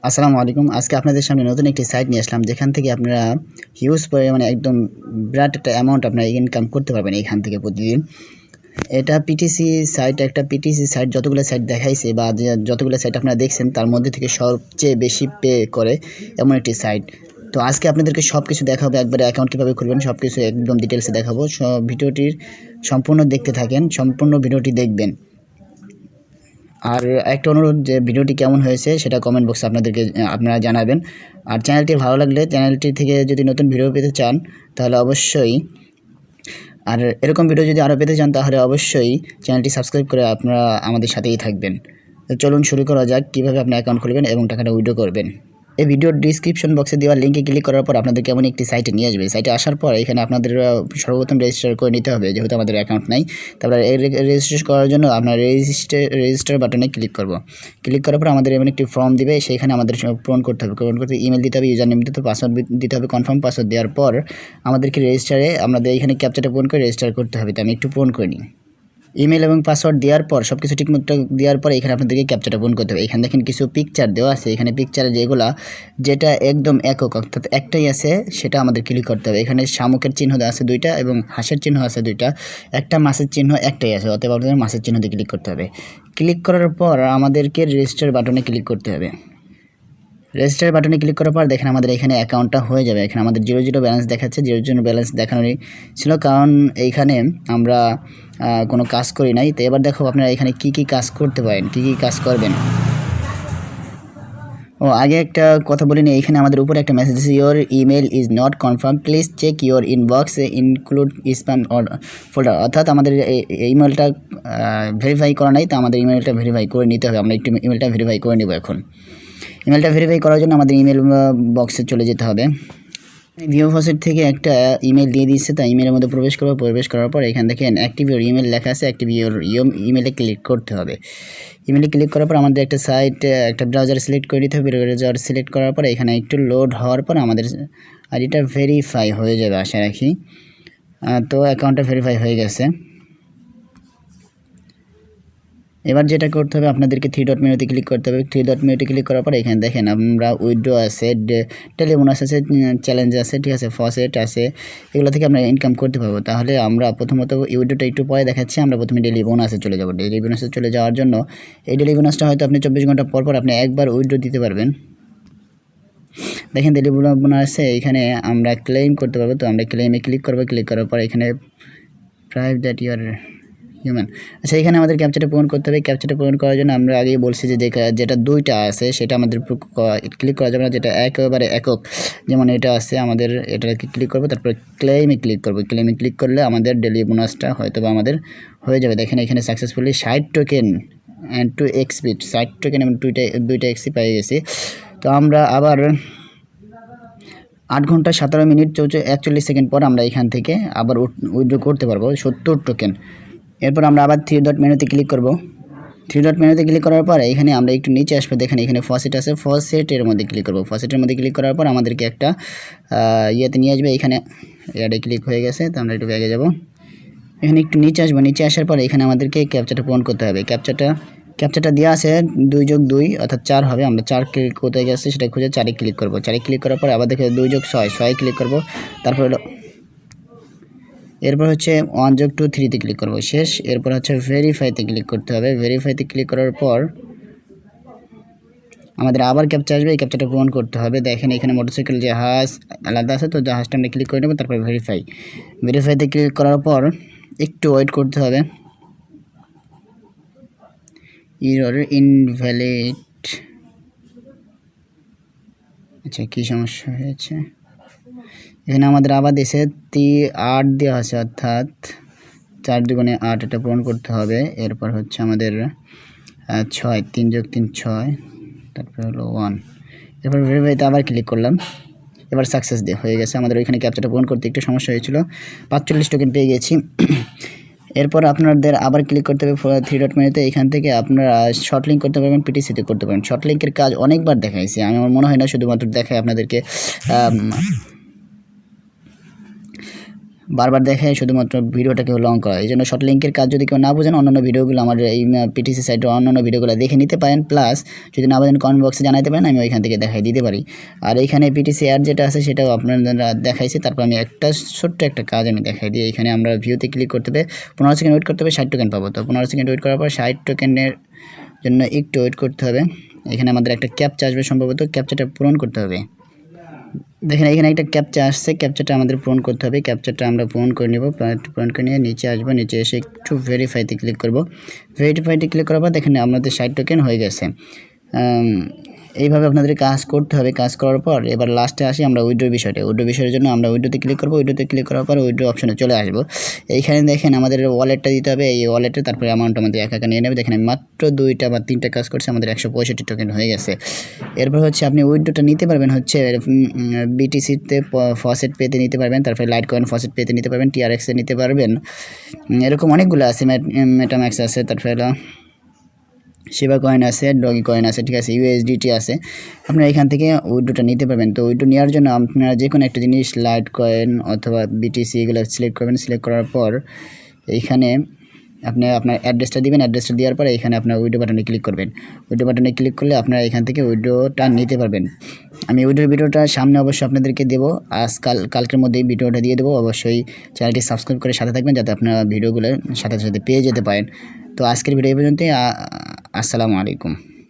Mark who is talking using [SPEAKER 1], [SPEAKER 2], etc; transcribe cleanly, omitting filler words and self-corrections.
[SPEAKER 1] আসসালামু আলাইকুম। আজকে আপনাদের সামনে নতুন একটি সাইট নিয়ে আসলাম, যেখান থেকে আপনারা হিউজ পরিমাণে একদম বিরাট একটা অ্যামাউন্ট আপনারা ইনকাম করতে পারবেন এখান থেকে প্রতিদিন। এটা পিটিসি সাইট, একটা পিটিসি সাইট যতগুলো সাইট দেখাইছে বা যতগুলো সাইট আপনারা দেখছেন তার মধ্যে থেকে সবচেয়ে বেশি পে করে এমন একটি সাইট। তো আজকে আপনাদেরকে সব কিছু দেখাবো, একবারে অ্যাকাউন্ট কীভাবে খুলবেন সব কিছু একদম ডিটেলসে দেখাবো। ভিডিওটির সম্পূর্ণ দেখতে থাকেন, সম্পূর্ণ ভিডিওটি দেখবেন। আর একটা অনুরোধ, যে ভিডিওটি কেমন হয়েছে সেটা কমেন্ট বক্সে আপনারা জানাবেন। আর চ্যানেলটি ভালো লাগলে, চ্যানেলটি থেকে যদি নতুন ভিডিও পেতে চান তাহলে অবশ্যই, আর এরকম ভিডিও যদি আরও পেতে চান তাহলে অবশ্যই চ্যানেলটি সাবস্ক্রাইব করে আপনারা আমাদের সাথেই থাকবেন। তো চলুন শুরু করা যাক কীভাবে আপনি অ্যাকাউন্ট খুলবেন এবং টাকাটা উইথড্র করবেন। এই ভিডিওর ডিসক্রিপশন বক্সে দেওয়া লিঙ্কে ক্লিক করার পর আপনাদের কেমন একটি সাইটে নিয়ে আসবে। সাইটে আসার পর এখানে আপনাদের সর্বপ্রথম রেজিস্টার করে নিতে হবে, যেহেতু আমাদের অ্যাকাউন্ট নাই। তারপরে এই রেজিস্ট্রেশন করার জন্য আপনার রেজিস্টার বাটনে ক্লিক করব। ক্লিক করার পর আমাদের এমন একটি ফর্ম দিবে, সেখানে আমাদের পূরণ করতে হবে। পূরণ করতে ইমেল দিতে হবে, ইউজার নেম দিতে হবে, পাসওয়ার্ড দিতে হবে। কনফার্ম পাসওয়ার্ড দেওয়ার পর আমাদেরকে রেজিস্টারে আমাদের এখানে ক্যাপচাটা পূরণ করে রেজিস্টার করতে হবে। তো আমি একটু পূরণ করে নিই। ইমেল এবং পাসওয়ার্ড দেওয়ার পর সব কিছু ঠিকমতো দেওয়ার পরে এখানে আপনাদেরকে ক্যাপচাটা পূরণ করতে হবে। এখানে দেখেন কিছু পিকচার দেওয়া আছে, এখানে পিকচারে যেটা একদম একক অর্থাৎ একটাই আছে সেটা আমাদের ক্লিক করতে হবে। এখানে শামুকের চিহ্ন দেওয়া আছে দুইটা এবং হাঁসের চিহ্ন আছে দুইটা, একটা মাছের চিহ্ন একটাই আছে, অতএব আপনাদের মাছের চিহ্ন দিয়ে ক্লিক করতে হবে। ক্লিক করার পর আমাদেরকে রেজিস্টার বাটনে ক্লিক করতে হবে। রেজিস্টার বাটনে ক্লিক করার পর দেখেন আমাদের এখানে অ্যাকাউন্টটা হয়ে যাবে। এখানে আমাদের 0 ব্যালেন্স দেখাচ্ছে, 0 ব্যালেন্স দেখানোরই ছিল, কারণ এইখানে আমরা কোনো কাজ করি নাই। তো এবার দেখো আপনারা এখানে কি কি কাজ করতে পারেন, কি কি কাজ করবেন। আগে একটা কথা বলিনি, এখানে আমাদের উপরে একটা মেসেজ আছে, your email is not confirm, please check your inbox include spam or folder. অর্থাৎ আমাদের ইমেলটা ভেরিফাই করা নাই, তো আমাদের ইমেলটা ভেরিফাই করে নিতে হবে। আমরা একটু ইমেলটা ভেরিফাই করে নেব। এখন ইমেলটা ভেরিফাই করার জন্য আমাদের ইমেল বক্সে চলে যেতে হবে। ভিও ফসেট থেকে একটা ইমেল দিয়ে দিচ্ছে, তাই ইমেলের মধ্যে প্রবেশ করবো। প্রবেশ করার পর এখানে দেখেন অ্যাক্টিভ ইওর ইমেল লেখা আছে, অ্যাক্টিভ ইওর ইমেলে ক্লিক করতে হবে। ইমেলে ক্লিক করার পর আমাদের একটা সাইট, একটা ব্রাউজার সিলেক্ট করে নিতে হবে। ব্রাউজার সিলেক্ট করার পর এখানে একটু লোড হওয়ার পর আমাদের আইডিটা ভেরিফাই হয়ে যাবে আশা রাখি। তো অ্যাকাউন্টটা ভেরিফাই হয়ে গেছে। এবার যেটা করতে হবে, আপনাদেরকে 3 ডট মেনুতে ক্লিক করতে হবে। 3 ডট মেনুতে ক্লিক করার পর এখানে দেখেন আমরা উইথড্র আছে, টেলিবোনাস আছে, চ্যালেঞ্জ আছে, ঠিক আছে, ফসেট আছে, এগুলো থেকে আমরা ইনকাম করতে পারবো। তাহলে আমরা প্রথমত উইথড্রটা একটু পরে দেখাচ্ছি, আমরা প্রথমে ডেলি বোনাসে চলে যাব। ডেলি বোনাসে চলে যাওয়ার জন্য এই ডেলি বোনাসটা হয়তো আপনি 24 ঘন্টা পর পর আপনি একবার উইথড্র দিতে পারবেন। দেখেন ডেলি বোনাসে এখানে আমরা ক্লেম করতে পারবো। তো আমরা ক্লেমে ক্লিক করবো। ক্লিক করার পর এখানে প্রাইভ দ্যাট ইউর হিউম্যান। আচ্ছা, এখানে আমাদের ক্যাপচাটা পূরণ করতে হবে। ক্যাপচাটা পূরণ করার জন্য আমরা আগেই বলছি যে যেটা দুইটা আছে সেটা আমাদের ক্লিক করা যাবে না, যেটা একেবারে একক, যেমন এটা আছে আমাদের, এটাকে ক্লিক করবো। তারপরে ক্লেমে ক্লিক করবো। ক্লেমে ক্লিক করলে আমাদের ডেলি বোনাসটা হয়তো বা আমাদের হয়ে যাবে। দেখেন এখানে successfully 60 token and 2 XP, 60 token এবং দুইটা এক্সপি পেয়ে গেছি। তো আমরা আবার 8 ঘন্টা 17 মিনিট 41 সেকেন্ড পর আমরা এখান থেকে আবার উইথড্র করতে পারবো 70 টোকেন। এরপর আমরা আবার 3 ডট মেনুতে ক্লিক করব। 3 ডট মেনুতে ক্লিক করার পর এখানে আমরা একটু নিচে আসবো, দেখেন এখানে ফসেট আছে, ফসেটের মধ্যে ক্লিক করব। ফসেটের মধ্যে ক্লিক করার পর আমাদেরকে একটা ইয়েতে নিয়ে আসবে। এখানে অ্যাডে ক্লিক হয়ে গেছে, তো আমরা একটু ব্যাগে যাব। এখানে একটু নিচে আসবো। নিচে আসার পর এখানে আমাদেরকে ক্যাপচাটা পূরণ করতে হবে। ক্যাপচাটা দেওয়া আছে 2+2 অর্থাৎ 4 হবে। আমরা 4 কোথায় গেছে সেটা খুঁজে 4-এ ক্লিক করব। 4-এ ক্লিক করার পর আবার দেখে 2+6, 6-এ ক্লিক করব। তারপর হলো এরপর হচ্ছে 1+2 3-তে ক্লিক করব, শেষ। এরপর হচ্ছে ভেরিফাইতে ক্লিক করতে হবে। ভেরিফাইতে ক্লিক করার পর আমাদের আবার ক্যাপচা আসবে, এই ক্যাপচাটা পূরণ করতে হবে। দেখেন এখানে মোটরসাইকেল জাহাজ আলাদা আছে, তো জাহাজটা আমরা ক্লিক করে নেব। তারপর ভেরিফাইতে ক্লিক করার পর একটু ওয়েট করতে হবে। এরর ইনভ্যালিড, আচ্ছা কী সমস্যা হয়েছে, এখানে আমাদের আবার দেশে 8 দেওয়া আছে, অর্থাৎ 4 দুগুণে 8, এটা পূরণ করতে হবে। এরপর হচ্ছে আমাদের 6, 3+3 6, তারপর হলো 1। এরপর ভেরিফাইতে আবার ক্লিক করলাম। এবার সাকসেস হয়ে গেছে। আমাদের ওইখানে ক্যাপচাটা পূরণ করতে একটু সমস্যা হয়েছিল, 45 টোকেন পেয়ে গেছি। এরপর আপনাদের আবার ক্লিক করতে হবে 3 ডট মেনুতে। এখান থেকে আপনারা শর্ট লিঙ্ক করতে পারবেন, পিটিসিতে করতে পারেন। শর্ট লিঙ্কের কাজ অনেকবার দেখাইছি, আমার মনে হয় না শুধুমাত্র দেখায় আপনাদেরকে। বারবার দেখে শুধুমাত্র ভিডিওটাকে লং করা। এই জন্য শর্ট লিঙ্কের কাজ যদি কেউ না বোঝেন অন্যান্য ভিডিওগুলো আমার এই পিটিসি সাইটের অন্যান্য ভিডিওগুলো দেখে নিতে পারেন। প্লাস যদি না বোঝেন কমেন্ট বক্সে জানাতে পারেন, আমি ওইখান থেকে দেখাই দিতে পারি। আর এইখানে পিটিসি অ্যাড যেটা আছে সেটাও আপনারা দেখাইছি। তারপর আমি একটা ছোট্ট একটা কাজ আমি দেখাই দিই। এখানে আমরা ভিউতে ক্লিক করতে হবে, 15 সেকেন্ড ওয়েট করতে হবে, 60 টোকেন পাবো। তো 15 সেকেন্ড ওয়েট করার পর 60 টোকেনের জন্য একটু ওয়েট করতে হবে। এখানে আমাদের একটা ক্যাপচা আসবে, সম্ভবত ক্যাপচাটা পূরণ করতে হবে। দেখেন এখানে একটা ক্যাপচা আসছে, ক্যাপচাটা আমাদের পূরণ করতে হবে। ক্যাপচাটা আমরা পূরণ করে নেব। পূরণ করে নিয়ে নিচে আসবো, নিচে এসে একটু ভেরিফাইতে ক্লিক করব। ভেরিফাইতে ক্লিক করার পর দেখেন আমাদের 60 টোকেন হয়ে গেছে। এইভাবে আপনাদের কাজ করতে হবে। কাজ করার পর এবার লাস্টে আসি আমরা উইড্রোর বিষয়টা। উইড্রো বিষয়ের জন্য আমরা উইড্রোতে ক্লিক করব। উইড্রোতে ক্লিক করার পর উইড্রো অপশনে চলে আসবো। এইখানে দেখেন আমাদের ওয়ালেটটা দিতে হবে। এই ওয়ালেটে তারপরে অ্যামাউন্ট আমাদের একা নিয়ে নেবে। দেখেন আমি মাত্র 2টা বা 3টা কাজ করছি, আমাদের 165 টোকেন হয়ে গেছে। এরপর হচ্ছে আপনি উইড্রোটা নিতে পারবেন হচ্ছে বিটিসিতে ফসেট পেতে নিতে পারবেন, তারপরে লাইট কয়েন ফসেট পেতে নিতে পারবেন, টিআরএক্সে নিতে পারবেন। এরকম অনেকগুলো আছে, মেটাম্যাক্স আছে, তারপরে শিবা কয়েন আছে, ডগি কয়েন আছে, ঠিক আছে, ইউএসডিটি আছে। আপনারা এখান থেকে উইড্রোটা নিতে পারবেন। তো উইড্রো নেওয়ার জন্য আপনারা যে কোনো একটা জিনিস লাইট কয়েন অথবা বিটিসি এগুলো সিলেক্ট করবেন। সিলেক্ট করার পর এইখানে আপনি আপনার অ্যাড্রেসটা দিবেন। অ্যাড্রেসটা দেওয়ার পরে এখানে আপনার উইড্রো বাটনে ক্লিক করবেন। উইড্রো বাটনে ক্লিক করলে আপনারা এখান থেকে উইড্রোটা নিতে পারবেন। আমি উইড্রোর ভিডিওটা সামনে অবশ্যই আপনাদেরকে দেবো। কালকের মধ্যেই ভিডিওটা দিয়ে দেবো। অবশ্যই চ্যানেলটি সাবস্ক্রাইব করে সাথে থাকবেন, যাতে আপনারা ভিডিওগুলো সাথে সাথে পেয়ে যেতে পারেন। তো আজকের ভিডিও এই পর্যন্তই। আসসালামু আলাইকুম।